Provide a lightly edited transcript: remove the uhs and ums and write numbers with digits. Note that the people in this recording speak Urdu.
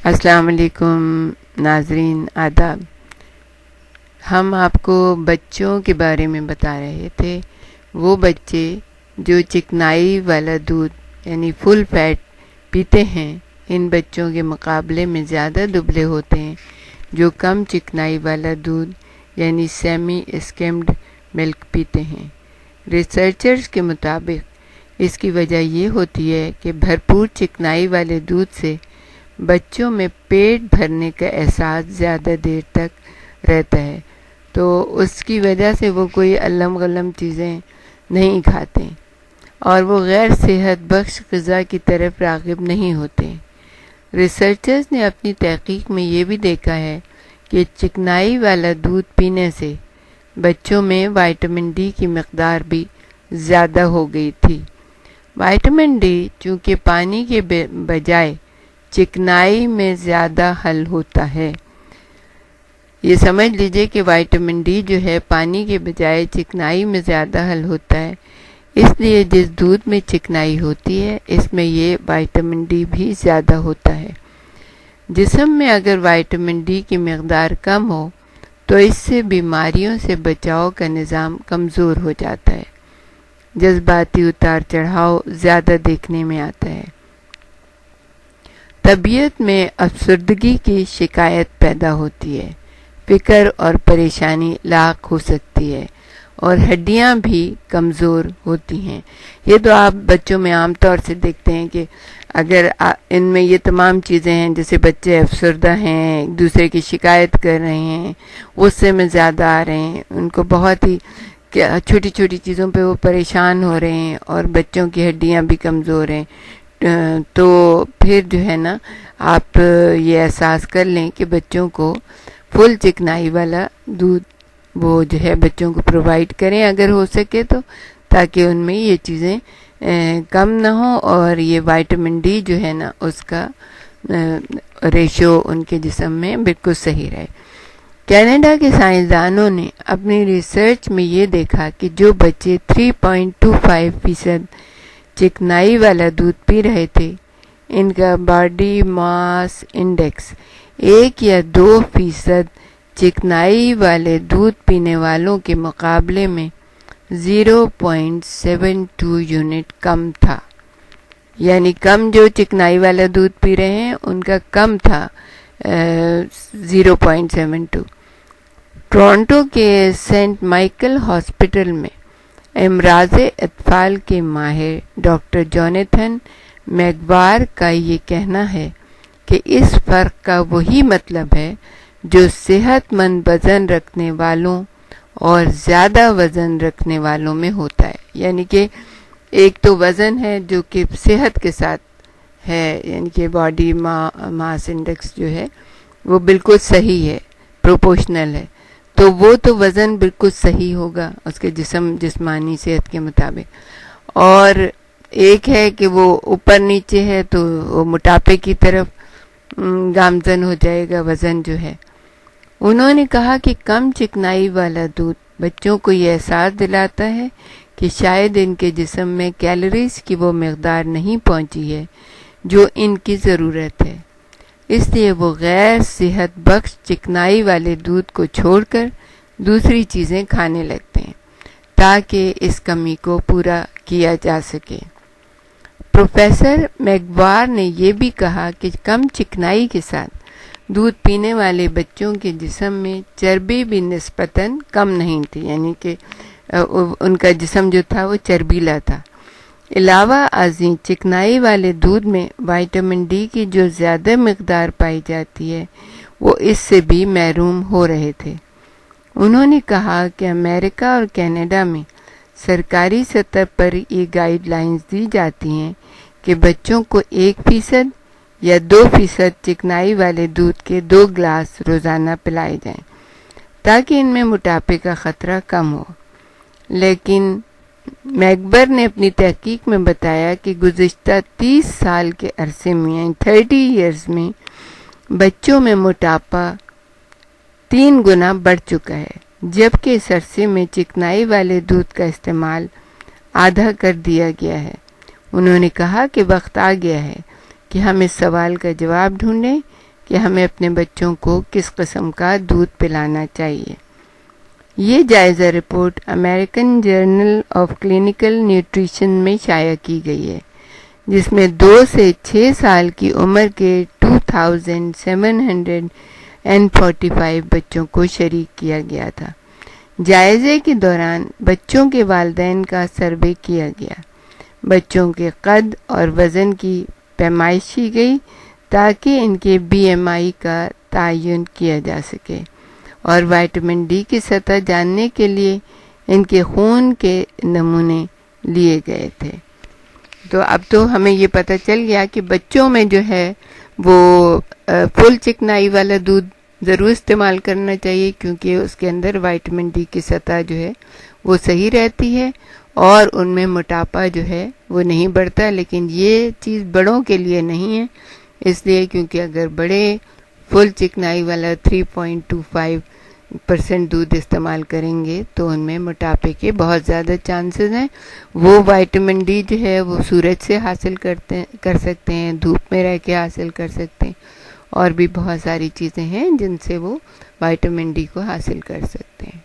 السلام علیکم ناظرین، آداب۔ ہم آپ کو بچوں کے بارے میں بتا رہے تھے، وہ بچے جو چکنائی والا دودھ یعنی فل فیٹ پیتے ہیں، ان بچوں کے مقابلے میں زیادہ دبلے ہوتے ہیں جو کم چکنائی والا دودھ یعنی سیمی اسکمڈ ملک پیتے ہیں۔ ریسرچرز کے مطابق اس کی وجہ یہ ہوتی ہے کہ بھرپور چکنائی والے دودھ سے بچوں میں پیٹ بھرنے کا احساس زیادہ دیر تک رہتا ہے، تو اس کی وجہ سے وہ کوئی علم غلم چیزیں نہیں کھاتے اور وہ غیر صحت بخش غذا کی طرف راغب نہیں ہوتے۔ ریسرچرز نے اپنی تحقیق میں یہ بھی دیکھا ہے کہ چکنائی والا دودھ پینے سے بچوں میں وائٹامن ڈی کی مقدار بھی زیادہ ہو گئی تھی۔ وائٹامن ڈی چونکہ پانی کے بجائے چکنائی میں زیادہ حل ہوتا ہے، یہ سمجھ لیجئے کہ وائٹامن ڈی جو ہے پانی کے بجائے چکنائی میں زیادہ حل ہوتا ہے، اس لیے جس دودھ میں چکنائی ہوتی ہے اس میں یہ وائٹامن ڈی بھی زیادہ ہوتا ہے۔ جسم میں اگر وائٹامن ڈی کی مقدار کم ہو تو اس سے بیماریوں سے بچاؤ کا نظام کمزور ہو جاتا ہے، جذباتی اتار چڑھاؤ زیادہ دیکھنے میں آتا ہے، طبیعت میں افسردگی کی شکایت پیدا ہوتی ہے، فکر اور پریشانی لاحق ہو سکتی ہے اور ہڈیاں بھی کمزور ہوتی ہیں۔ یہ تو آپ بچوں میں عام طور سے دیکھتے ہیں کہ اگر ان میں یہ تمام چیزیں ہیں، جیسے بچے افسردہ ہیں، ایک دوسرے کی شکایت کر رہے ہیں، غصے میں زیادہ آ رہے ہیں، ان کو بہت ہی چھوٹی چھوٹی چیزوں پہ وہ پریشان ہو رہے ہیں اور بچوں کی ہڈیاں بھی کمزور ہیں، تو پھر جو ہے نا آپ یہ احساس کر لیں کہ بچوں کو فل چکنائی والا دودھ وہ جو ہے بچوں کو پرووائڈ کریں اگر ہو سکے تو، تاکہ ان میں یہ چیزیں کم نہ ہوں اور یہ وائٹامن ڈی جو ہے نا اس کا ریشو ان کے جسم میں بالکل صحیح رہے۔ کینیڈا کے سائنسدانوں نے اپنی ریسرچ میں یہ دیکھا کہ جو بچے 3.25% چکنائی والا دودھ پی رہے تھے، ان کا باڈی ماس انڈیکس 1 یا 2% چکنائی والے دودھ پینے والوں کے مقابلے میں 0.72 یونٹ کم تھا، یعنی کم جو چکنائی والا دودھ پی رہے ہیں ان کا کم تھا 0.72۔ ٹورنٹو کے سینٹ مائیکل ہاسپٹل میں امراض اطفال کے ماہر ڈاکٹر جونیتھن میگوار کا یہ کہنا ہے کہ اس فرق کا وہی مطلب ہے جو صحت مند وزن رکھنے والوں اور زیادہ وزن رکھنے والوں میں ہوتا ہے، یعنی کہ ایک تو وزن ہے جو کہ صحت کے ساتھ ہے، یعنی کہ باڈی ماس انڈیکس جو ہے وہ بالکل صحیح ہے، پروپورشنل ہے، تو وہ تو وزن بالکل صحیح ہوگا اس کے جسمانی صحت کے مطابق، اور ایک ہے کہ وہ اوپر نیچے ہے تو وہ موٹاپے کی طرف گامزن ہو جائے گا وزن جو ہے۔ انہوں نے کہا کہ کم چکنائی والا دودھ بچوں کو یہ احساس دلاتا ہے کہ شاید ان کے جسم میں کیلوریز کی وہ مقدار نہیں پہنچی ہے جو ان کی ضرورت ہے، اس لیے وہ غیر صحت بخش چکنائی والے دودھ کو چھوڑ کر دوسری چیزیں کھانے لگتے ہیں تاکہ اس کمی کو پورا کیا جا سکے۔ پروفیسر میگوار نے یہ بھی کہا کہ کم چکنائی کے ساتھ دودھ پینے والے بچوں کے جسم میں چربی بھی نسبتاً کم نہیں تھی، یعنی کہ ان کا جسم جو تھا وہ چربیلا تھا۔ علاوہ ازیں چکنائی والے دودھ میں وائٹامن ڈی کی جو زیادہ مقدار پائی جاتی ہے وہ اس سے بھی محروم ہو رہے تھے۔ انہوں نے کہا کہ امریکہ اور کینیڈا میں سرکاری سطح پر یہ گائیڈ لائنز دی جاتی ہیں کہ بچوں کو 1% یا 2% چکنائی والے دودھ کے 2 گلاس روزانہ پلائے جائیں تاکہ ان میں موٹاپے کا خطرہ کم ہو، لیکن میگبر نے اپنی تحقیق میں بتایا کہ گزشتہ 30 سال کے عرصے میں 30 ایئرز میں بچوں میں موٹاپا 3 گنا بڑھ چکا ہے، جبکہ اس عرصے میں چکنائی والے دودھ کا استعمال آدھا کر دیا گیا ہے۔ انہوں نے کہا کہ وقت آ گیا ہے کہ ہم اس سوال کا جواب ڈھونڈیں کہ ہمیں اپنے بچوں کو کس قسم کا دودھ پلانا چاہیے۔ یہ جائزہ report American journal of clinical nutrition میں شائع کی گئی ہے، جس میں 2 سے 6 سال کی عمر کے 2745 بچوں کو شریک کیا گیا تھا۔ جائزے کے دوران بچوں کے والدین کا سروے کیا گیا، بچوں کے قد اور وزن کی پیمائش کی گئی تاکہ ان کے BMI کا تعین کیا جا سکے، اور وائٹامن ڈی کی سطح جاننے کے لیے ان کے خون کے نمونے لیے گئے تھے۔ تو اب تو ہمیں یہ پتہ چل گیا کہ بچوں میں جو ہے وہ فل چکنائی والا دودھ ضرور استعمال کرنا چاہیے، کیونکہ اس کے اندر وائٹامن ڈی کی سطح جو ہے وہ صحیح رہتی ہے اور ان میں موٹاپا جو ہے وہ نہیں بڑھتا۔ لیکن یہ چیز بڑوں کے لیے نہیں ہے، اس لیے کیونکہ اگر بڑے فل چکنائی والا 3.25% دودھ استعمال کریں گے تو ان میں موٹاپے کے بہت زیادہ چانسز ہیں۔ وہ وائٹامن ڈی جو ہے وہ سورج سے حاصل کر سکتے ہیں، دھوپ میں رہ کے حاصل کر سکتے ہیں، اور بھی بہت ساری چیزیں ہیں جن سے وہ وائٹامن ڈی کو حاصل کر سکتے ہیں۔